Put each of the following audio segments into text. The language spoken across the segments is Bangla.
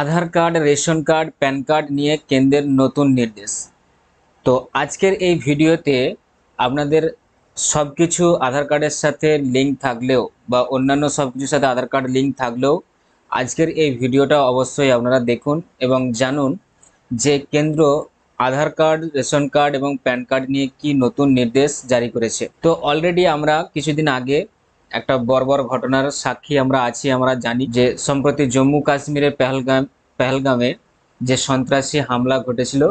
আধার card, ration card, PAN card নিয়ে কেন্দ্রের নতুন নির্দেশ। তো আজকের এই ভিডিওতে আপনাদের সবকিছু আধার কার্ডের সাথে লিঙ্ক থাকলেও বা অন্যান্য সবকিছুর সাথে আধার কার্ড লিঙ্ক থাকলেও আজকের এই ভিডিওটা অবশ্যই আপনারা দেখুন এবং জানুন যে কেন্দ্র আধার কার্ড, রেশন কার্ড এবং প্যান কার্ড নিয়ে কি নতুন নির্দেশ জারি করেছে। তো অলরেডি আমরা কিছুদিন আগে একটা বর্বর ঘটনার সাক্ষী আমরা আছি। আমরা জানি যে সম্প্রতি জম্মু কাশ্মীরের পেহেলগামে যে সন্ত্রাসী হামলা ঘটেছিল,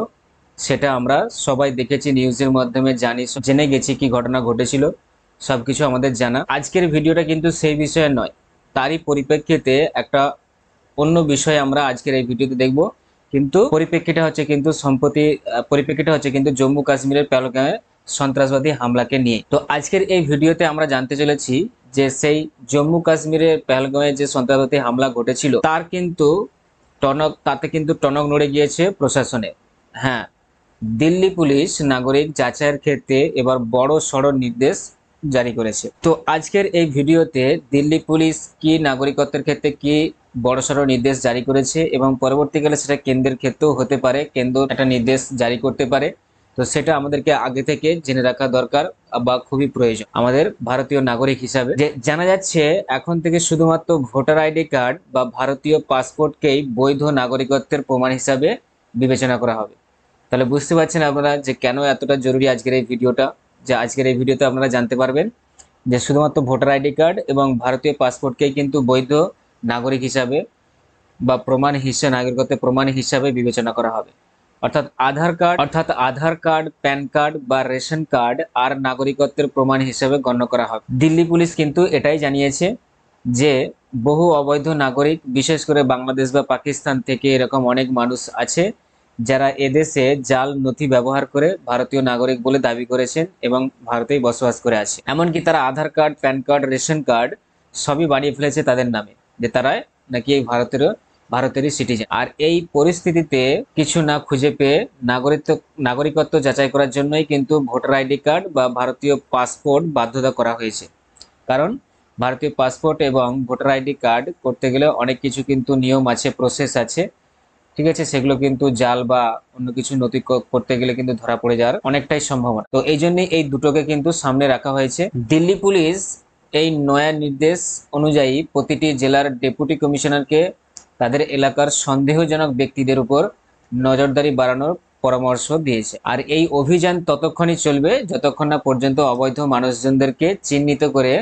সেটা আমরা সবাই দেখেছি, নিউজের মাধ্যমে জেনে গেছি কি ঘটনা ঘটেছিল, সবকিছু আমাদের জানা। আজকের ভিডিওটা কিন্তু সেই বিষয়ে নয়, তারই পরিপ্রেক্ষিতে একটা অন্য বিষয় আমরা আজকের এই ভিডিওতে দেখব। কিন্তু পরিপ্রেক্ষিতে হচ্ছে কিন্তু জম্মু কাশ্মীরের পেহেলগামে সন্ত্রাসবাদী হামলাকে নিয়ে। তো আজকের এই ভিডিওতে আমরা জানতে চলেছি যে সেই জম্মু কাশ্মীরের পেহেলগামে যে সন্ত্রাসবাদী হামলা ঘটেছিল তাতে কিন্তু টনক নড়ে গিয়েছে প্রশাসনে। হ্যাঁ, দিল্লি পুলিশ নাগরিক যাচাইয়ের ক্ষেত্রে এবার বড় সড় নির্দেশ জারি করেছে। তো আজকের এই ভিডিওতে দিল্লি পুলিশ কি নাগরিকত্বের ক্ষেত্রে কি বড়সড় নির্দেশ জারি করেছে এবং পরবর্তীকালে সেটা কেন্দ্রের ক্ষেত্রেও হতে পারে, কেন্দ্র একটা নির্দেশ জারি করতে পারে। তো সেটা আমাদেরকে আগে থেকে জেনে রাখা দরকার বা খুবই প্রয়োজন আমাদের ভারতীয় নাগরিক হিসাবে। যে জানা যাচ্ছে এখন থেকে শুধুমাত্র ভোটার আইডি কার্ড বা ভারতীয় পাসপোর্টকেই বৈধ নাগরিকত্বের প্রমাণ হিসাবে বিবেচনা করা হবে। তাহলে বুঝতে পারছেন আপনারা যে কেন এতটা জরুরি আজকের এই ভিডিওটা। যে আজকের এই ভিডিওতে আপনারা জানতে পারবেন যে শুধুমাত্র ভোটার আইডি কার্ড এবং ভারতীয় পাসপোর্টকেই কিন্তু বৈধ নাগরিক হিসাবে বা নাগরিকত্বের প্রমাণ হিসাবে বিবেচনা করা হবে। আধার কার্ড, প্যান কার্ড বা রেশন কার্ড আর নাগরিকত্বের প্রমাণ হিসেবে গণ্য করা হবে। দিল্লি পুলিশ কিন্তু এটাই জানিয়েছে যে বহু অবৈধ নাগরিক, বিশেষ করে বাংলাদেশ বা পাকিস্তান থেকে এরকম অনেক মানুষ আছে যারা এদেশে জাল নথি ব্যবহার করে ভারতীয় নাগরিক বলে দাবি করেছেন এবং ভারতেই বসবাস করে আছে। এমনকি তারা Aadhaar card, PAN card, ration card সবই বানিয়ে ফেলেছে তাদের নামে, যে তারা নাকি এই ভারতেরই সিটিজেন। আর এই পরিস্থিতিতে কিছু না খুঁজে পেয়ে নাগরিকত্ব যাচাই করার জন্যই কিন্তু ভোটার আইডি কার্ড বা ভারতীয় পাসপোর্ট বাধ্যতা করা হয়েছে। কারণ ভারতীয় পাসপোর্ট এবং ভোটার আইডি কার্ড করতে গেলে অনেক কিছু কিন্তু নিয়ম আছে, প্রসেস আছে, ঠিক আছে? সেগুলো কিন্তু জাল বা অন্য কিছু নথি করতে গেলে কিন্তু ধরা পড়ে যাওয়ার অনেকটাই সম্ভাবনা। তো এই জন্যই এই দুটোকে কিন্তু সামনে রাখা হয়েছে। দিল্লি পুলিশ এই নয়া নির্দেশ অনুযায়ী প্রতিটি জেলার ডেপুটি কমিশনারকে তাদের এলাকার সন্দেহজনক ব্যক্তিদের উপর নজরদারি বাড়ানোর পরামর্শ দিয়েছে। আর এই অভিযান ততক্ষণই চলবে যতক্ষণ না পর্যন্ত অবৈধ মানুষজনদেরকে চিহ্নিত করে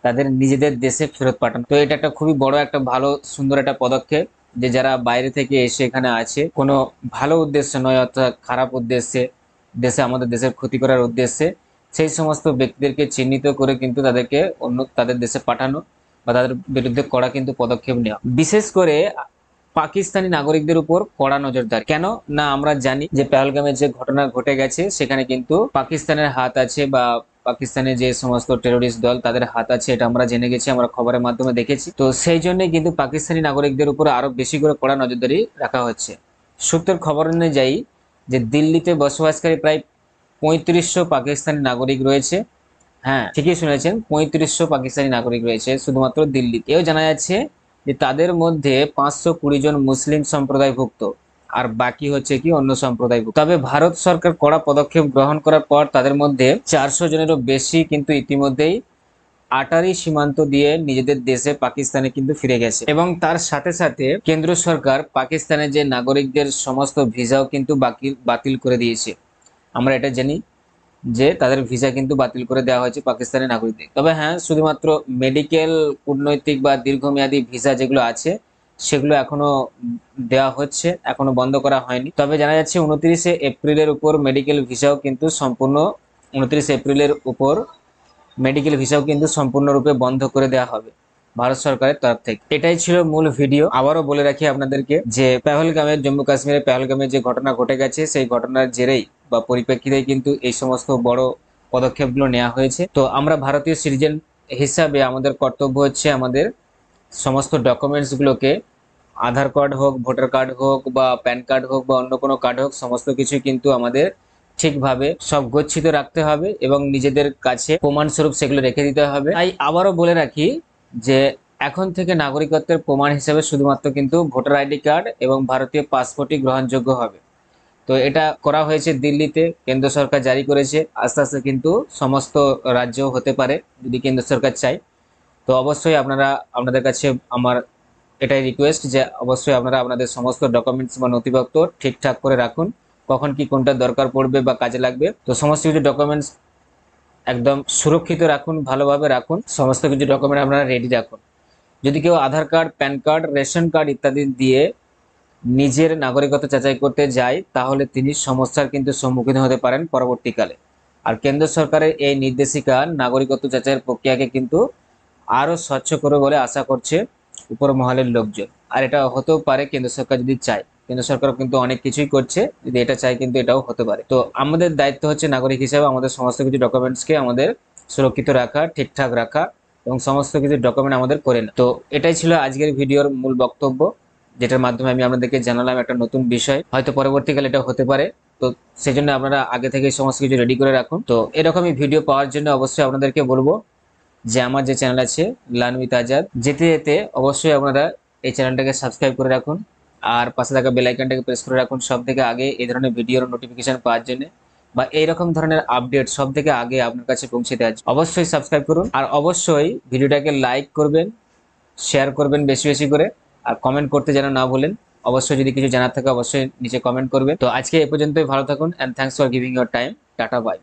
তাদের নিজেদের দেশে ফেরত পাঠানো। তো এটা একটা খুবই বড় একটা ভালো সুন্দর একটা পদক্ষেপ, যে যারা বাইরে থেকে এসে এখানে আছে কোনো ভালো উদ্দেশ্যে নয়, অর্থাৎ খারাপ উদ্দেশ্যে, আমাদের দেশের ক্ষতি করার উদ্দেশ্যে, সেই সমস্ত ব্যক্তিদেরকে চিহ্নিত করে কিন্তু তাদেরকে তাদের দেশে পাঠানো বা তাদের বিরুদ্ধে কড়া কিন্তু পদক্ষেপ নেওয়া। বিশেষ করে পাকিস্তানি নাগরিকদের উপর কড়া নজরদারি। কেন না, আমরা জানি যে পেহেলগামে যে ঘটনা ঘটে গেছে সেখানে কিন্তু পাকিস্তানের হাত আছে বা পাকিস্তানের যে সমস্ত টেরোরিস্ট দল তাদের হাত আছে, এটা আমরা জেনে গেছি, আমরা খবরের মাধ্যমে দেখেছি। তো সেই জন্যই কিন্তু পাকিস্তানি নাগরিকদের উপর আরো বেশি করে কড়া নজরদারি রাখা হচ্ছে। সূত্রের খবর অনুযায়ী যে দিল্লিতে বসবাসকারী প্রায় 3500 পাকিস্তানি নাগরিক রয়েছে। হ্যাঁ, ঠিকই শুনেছেন, 3500 পাকিস্তানি নাগরিক রয়েছে শুধুমাত্র দিল্লি। এও জানা যাচ্ছে যে তাদের মধ্যে 520 জন মুসলিম সম্প্রদায়ভুক্ত আর বাকি হচ্ছে কি অন্য সম্প্রদায়ভুক্ত। তবে ভারত সরকার কড়া পদক্ষেপ গ্রহণ করার পর তাদের মধ্যে 400 জনেরও বেশি কিন্তু ইতিমধ্যেই আটারি সীমান্ত দিয়ে নিজেদের দেশে পাকিস্তানে কিন্তু ফিরে গেছে। এবং তার সাথে সাথে কেন্দ্র সরকার পাকিস্তানের যে নাগরিকদের সমস্ত ভিসাও কিন্তু বাতিল করে দিয়েছে। আমরা এটা জানি যে তাদের ভিসা কিন্তু বাতিল করে দেওয়া হয়েছে পাকিস্তানি নাগরিকদের। তবে হ্যাঁ, শুধুমাত্র মেডিকেল, কূটনৈতিক বা দীর্ঘমেয়াদী ভিসা যেগুলো আছে সেগুলো এখনো দেওয়া হচ্ছে, এখনো বন্ধ করা হয়নি। তবে জানা যাচ্ছে 29 এপ্রিলের উপর মেডিকেল ভিসাও কিন্তু 29 এপ্রিলের উপর মেডিকেল ভিসাও কিন্তু সম্পূর্ণরূপে বন্ধ করে দেওয়া হবে ভারত সরকারের তরফ থেকে। এটাই ছিল মূল ভিডিও। আবারও বলে রাখি আপনাদেরকে যে জম্মু কাশ্মীরের পেহেলগামে যে ঘটনা ঘটে গেছে সেই ঘটনার জেরেই বা পরিপ্রেক্ষিতে কিন্তু এই সমস্ত বড় পদক্ষেপগুলো নেওয়া হয়েছে। তো আমরা ভারতীয় সিটিজেন হিসাবে আমাদের কর্তব্য হচ্ছে আমাদের সমস্ত ডকুমেন্টসগুলোকে, আধার কার্ড হোক, ভোটার কার্ড হোক বা প্যান কার্ড হোক বা অন্য কোনো কার্ড হোক, সমস্ত কিছু কিন্তু আমাদের ঠিকভাবে সব গচ্ছিত রাখতে হবে এবং নিজেদের কাছে প্রমাণস্বরূপ সেগুলো রেখে দিতে হবে। তাই আবারও বলে রাখি যে এখন থেকে নাগরিকত্বের প্রমাণ হিসেবে শুধুমাত্র কিন্তু ভোটার আইডি কার্ড এবং ভারতীয় পাসপোর্টই গ্রহণযোগ্য হবে। তো এটা করা হয়েছে দিল্লিতে, কেন্দ্র সরকার জারি করেছে। আস্তে আস্তে কিন্তু সমস্ত রাজ্য হতে পারে যদি কেন্দ্র সরকার চায়। তো অবশ্যই আপনারা, আপনাদের কাছে আমার এটাই রিকোয়েস্ট যে অবশ্যই আপনারা আপনাদের সমস্ত ডকুমেন্টস বা নথিপত্র ঠিকঠাক করে রাখুন। কখন কি কোনটা দরকার পড়বে বা কাজে লাগবে, তো সমস্ত কিছু ডকুমেন্টস একদম সুরক্ষিত রাখুন, ভালোভাবে রাখুন। সমস্ত কিছু ডকুমেন্ট আপনারা রেডি রাখুন। যদি কেউ Aadhaar card, PAN card, ration card ইত্যাদি দিয়ে নিজের নাগরিকত্ব যাচাই করতে যায়, তাহলে তিনি সমস্যার কিন্তু সম্মুখীন হতে পারেন পরবর্তীকালে। আর কেন্দ্র সরকারের এই নির্দেশিকা নাগরিকত্ব যাচাইয়ের প্রক্রিয়াকে কিন্তু আরো স্বচ্ছ করে বলে আশা করছে উপর মহলের লোকজন। আর এটা হতেও পারে কেন্দ্র সরকার যদি চায়। কেন্দ্র সরকার কিন্তু অনেক কিছুই করছে, যদি এটা চায় কিন্তু এটাও হতে পারে। তো আমাদের দায়িত্ব হচ্ছে নাগরিক হিসেবে আমাদের সমস্ত কিছু ডকুমেন্টসকে আমাদের সুরক্ষিত রাখা, ঠিকঠাক রাখা এবং সমস্ত কিছু ডকুমেন্ট আমাদের করে না। তো এটাই ছিল আজকের ভিডিওর মূল বক্তব্য, যেটার মাধ্যমে আমি আপনাদেরকে জানালাম একটা নতুন বিষয়। হয়তো পরবর্তীকালে এটা হতে পারে, তো সেই জন্য আপনারা আগে থেকে সমস্ত কিছু রেডি করে রাখুন। তো এরকমই ভিডিও পাওয়ার জন্য অবশ্যই আপনাদেরকে বলবো যে আমার যে চ্যানেল আছে লার্ন উইথ আজাদ, যেতে যেতে অবশ্যই আপনারা এই চ্যানেলটাকে সাবস্ক্রাইব করে রাখুন আর পাশে থাকা বেল আইকনটাকে প্রেস করে রাখুন সব থেকে আগে এই ধরনের ভিডিওর নোটিফিকেশন পাওয়ার জন্য, বা এইরকম ধরনের আপডেট সব থেকে আগে আপনার কাছে পৌঁছে দেওয়ার জন্য। অবশ্যই সাবস্ক্রাইব করুন আর অবশ্যই ভিডিওটাকে লাইক করবেন, শেয়ার করবেন বেশি বেশি করে, আর কমেন্ট করতে যেন না ভুলেন। অবশ্যই যদি কিছু জানার থাকে অবশ্যই নিচে কমেন্ট করবেন। তো আজকে এ পর্যন্তই, ভালো থাকুন, and thanks for giving your time. Tata, by.